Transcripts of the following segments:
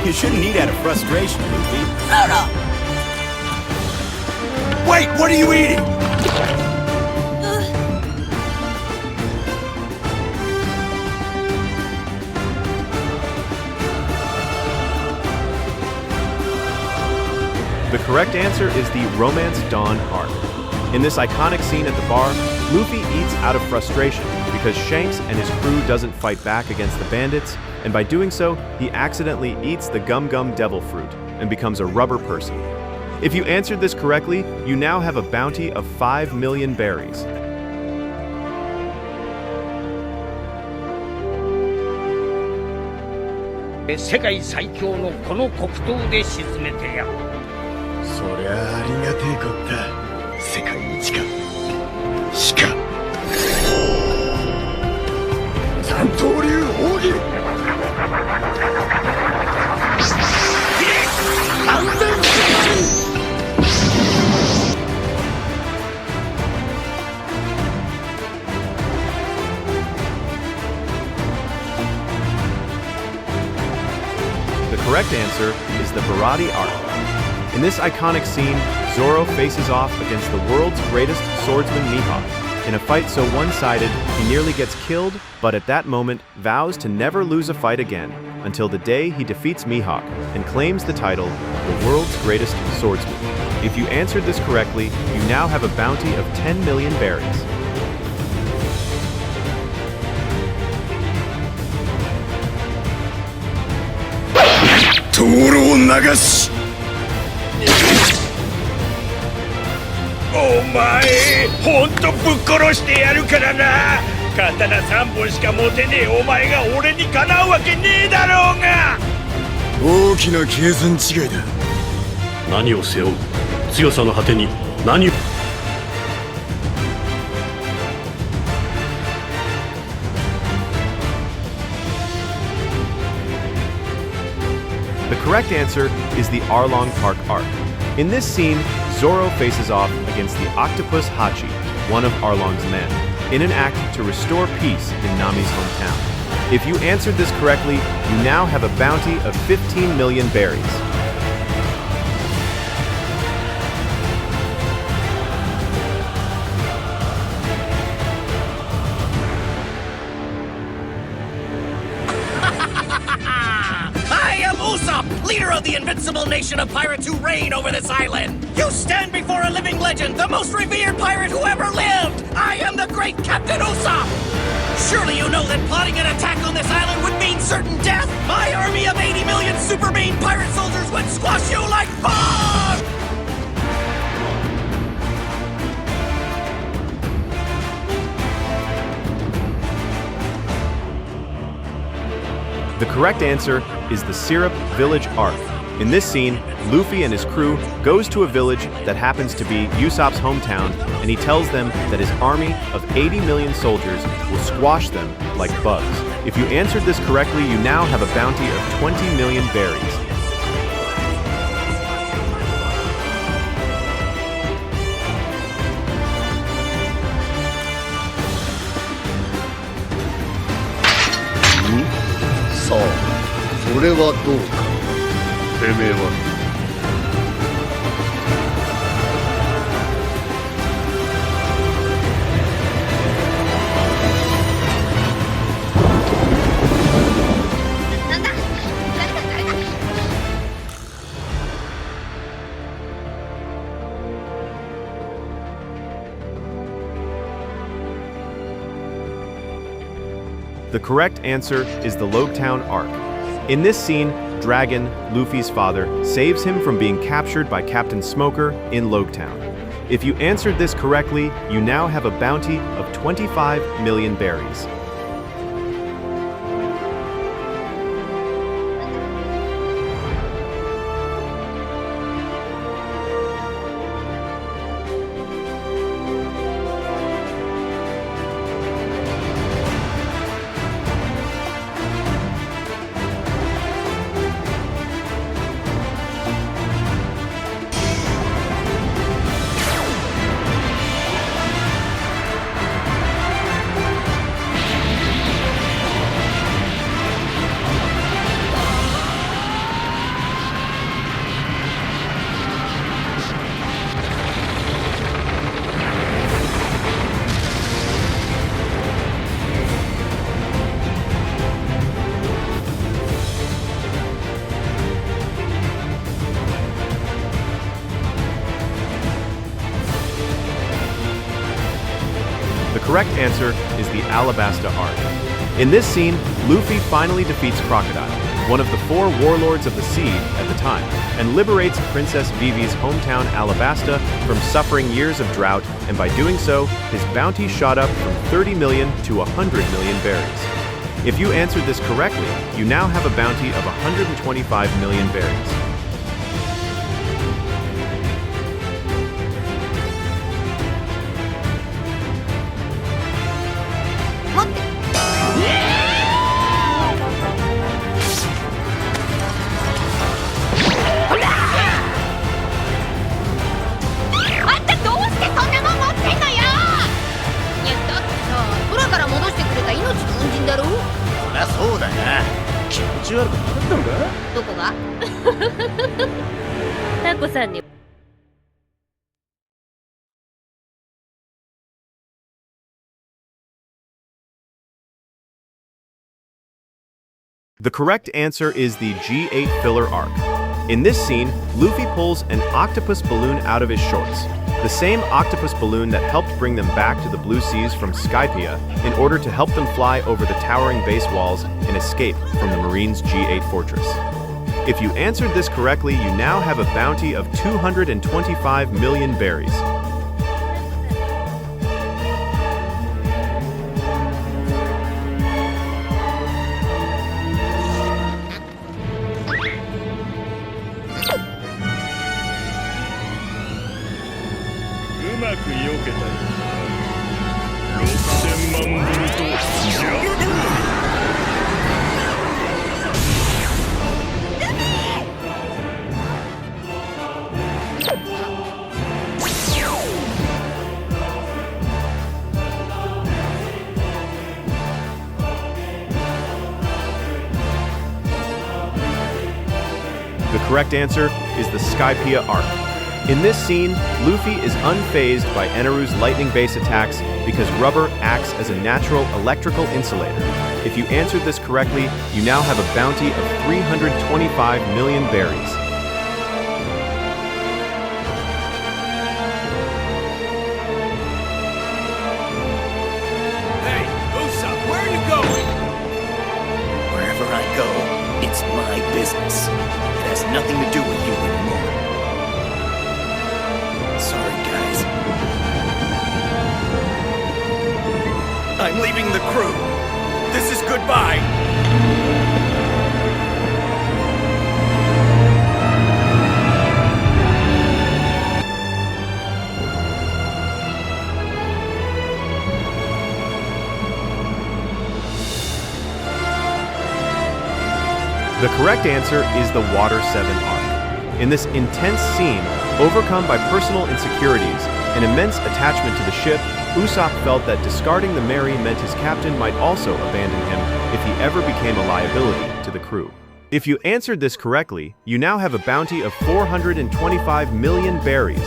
You shouldn't eat out of frustration, Luffy. Zoro! Wait, what are you eating? The correct answer is the Romance Dawn arc. In this iconic scene at the bar, Luffy eats out of frustration because Shanks and his crew doesn't fight back against the bandits, and by doing so, he accidentally eats the Gum Gum Devil Fruit and becomes a rubber person. If you answered this correctly, you now have a bounty of 5 million berries. 世界最強のこの黒糖で沈めてやる。そりゃありがてえこった世界一かしか三刀流奥義完全失敗 The correct answer is the Bharati arc. In this iconic scene, Zoro faces off against the world's greatest swordsman Mihawk. In a fight so one-sided, he nearly gets killed, but at that moment vows to never lose a fight again, until the day he defeats Mihawk and claims the title the world's greatest swordsman. If you answered this correctly, you now have a bounty of 10 million berries. Toro Nagashi! お前ほんとぶっ殺してやるからな。刀3本しか持てねえお前が俺にかなうわけねえだろうが。大きな計算違いだ。何を背負う強さの果てに何を The correct answer is the Arlong Park arc. In this scene, Zoro faces off against the Octopus Hachi, one of Arlong's men, in an act to restore peace in Nami's hometown. If you answered this correctly, you now have a bounty of 15 million berries. Leader of the invincible nation of pirates who reign over this island. You stand before a living legend, the most revered pirate who ever lived. I am the great Captain Usopp. Surely you know that plotting an attack on this island would mean certain death. My army of 80 million super mean pirate soldiers would squash you like fog. The correct answer is the Syrup Village arc. In this scene, Luffy and his crew goes to a village that happens to be Usopp's hometown, and he tells them that his army of 80 million soldiers will squash them like bugs. If you answered this correctly, you now have a bounty of 20 million berries. So, それはどうか。てめえは。The correct answer is the Logtown arc. In this scene, Dragon, Luffy's father, saves him from being captured by Captain Smoker in Logtown. If you answered this correctly, you now have a bounty of 25 million berries. answer is the Alabasta arc. In this scene, Luffy finally defeats Crocodile, one of the 4 warlords of the sea at the time, and liberates Princess Vivi's hometown Alabasta from suffering years of drought, and by doing so, his bounty shot up from 30 million to 100 million berries. If you answered this correctly, you now have a bounty of 125 million berries. The correct answer is the G8 filler arc. In this scene, Luffy pulls an octopus balloon out of his shorts, the same octopus balloon that helped bring them back to the Blue Seas from Skypiea in order to help them fly over the towering base walls and escape from the Marines' G8 fortress. If you answered this correctly, you now have a bounty of 225 million berries. The correct answer is the Skypiea arc. In this scene, Luffy is unfazed by Eneru's lightning base attacks because rubber acts as a natural electrical insulator. If you answered this correctly, you now have a bounty of 325 million berries. Hey, Usopp, where are you going? Wherever I go, it's my business. It has nothing to do with you anymore. Sorry, guys. I'm leaving the crew. This is goodbye. The correct answer is the Water 7 arc. In this intense scene, overcome by personal insecurities and immense attachment to the ship, Usopp felt that discarding the Mary meant his captain might also abandon him if he ever became a liability to the crew. If you answered this correctly, you now have a bounty of 425 million berries.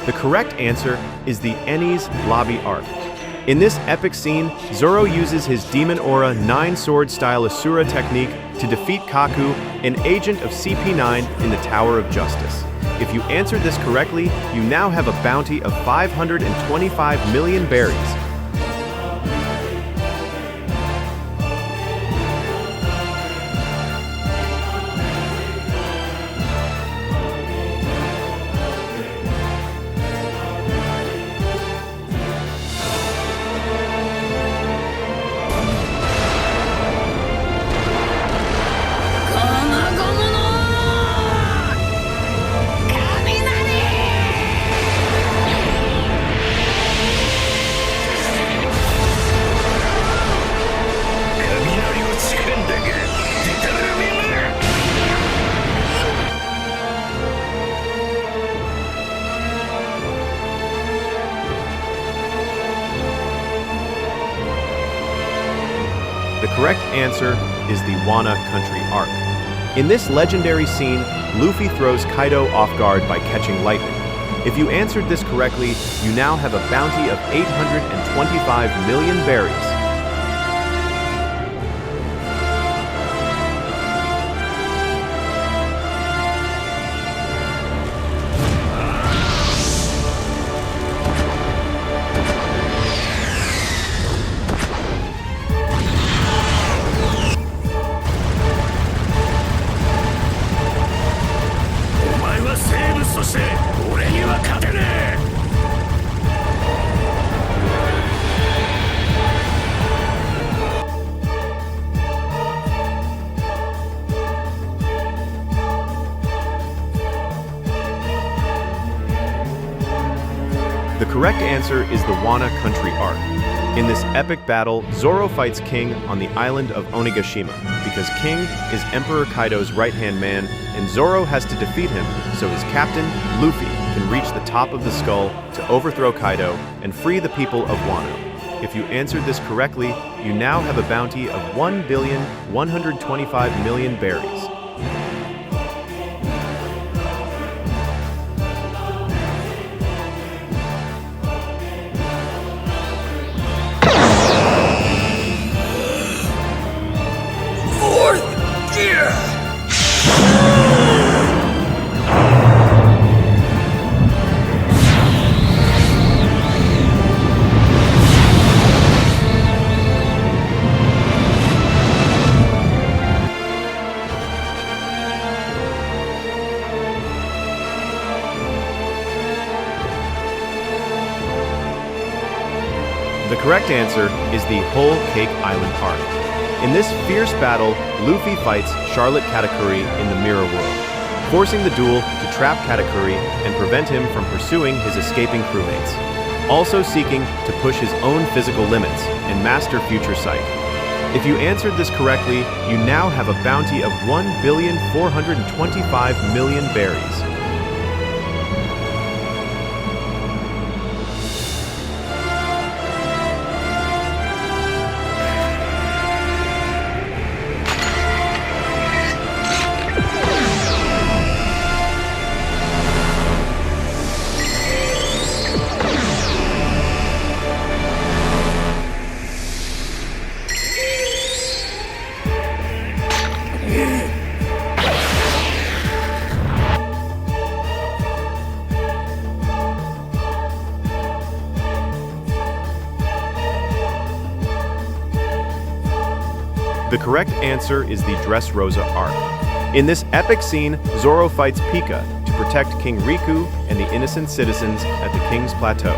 The correct answer is the Enies Lobby arc. In this epic scene, Zoro uses his Demon Aura 9-sword style Asura technique to defeat Kaku, an agent of CP9 in the Tower of Justice. If you answered this correctly, you now have a bounty of 525 million berries. correct answer is the Wano Country arc. In this legendary scene, Luffy throws Kaido off guard by catching lightning. If you answered this correctly, you now have a bounty of 825 million berries. The correct answer is the Wano Country arc. In this epic battle, Zoro fights King on the island of Onigashima because King is Emperor Kaido's right-hand man and Zoro has to defeat him so his captain, Luffy, can reach the top of the skull to overthrow Kaido and free the people of Wano. If you answered this correctly, you now have a bounty of 1,125,000,000 berries. The correct answer is the Whole Cake Island arc. In this fierce battle, Luffy fights Charlotte Katakuri in the Mirror World, forcing the duel to trap Katakuri and prevent him from pursuing his escaping crewmates, also seeking to push his own physical limits and master future sight. If you answered this correctly, you now have a bounty of 1,425,000,000 berries. The correct answer is the Dressrosa arc. In this epic scene, Zoro fights Pika to protect King Riku and the innocent citizens at the King's Plateau.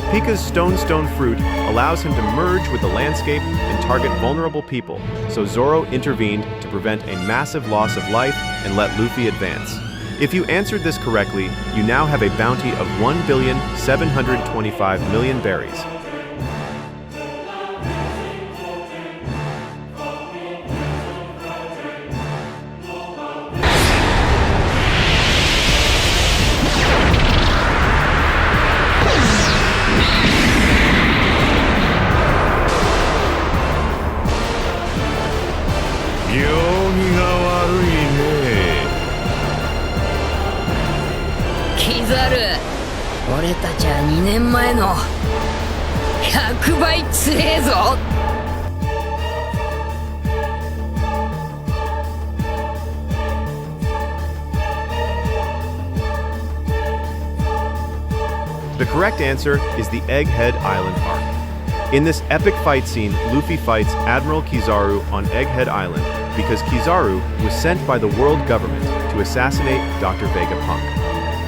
Pika's stone fruit allows him to merge with the landscape and target vulnerable people, so Zoro intervened to prevent a massive loss of life and let Luffy advance. If you answered this correctly, you now have a bounty of 1,725,000,000 berries. The correct answer is the Egghead Island arc. In this epic fight scene, Luffy fights Admiral Kizaru on Egghead Island because Kizaru was sent by the world government to assassinate Dr. Vegapunk.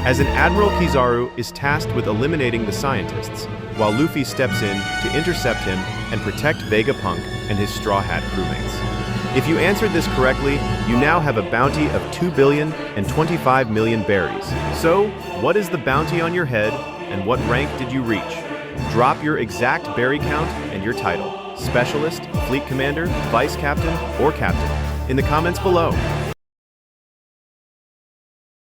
As an Admiral, Kizaru is tasked with eliminating the scientists, while Luffy steps in to intercept him and protect Vegapunk and his Straw Hat crewmates. If you answered this correctly, you now have a bounty of 2,025,000,000 berries. So, what is the bounty on your head, and what rank did you reach? Drop your exact berry count and your title, Specialist, Fleet Commander, Vice Captain, or Captain, in the comments below.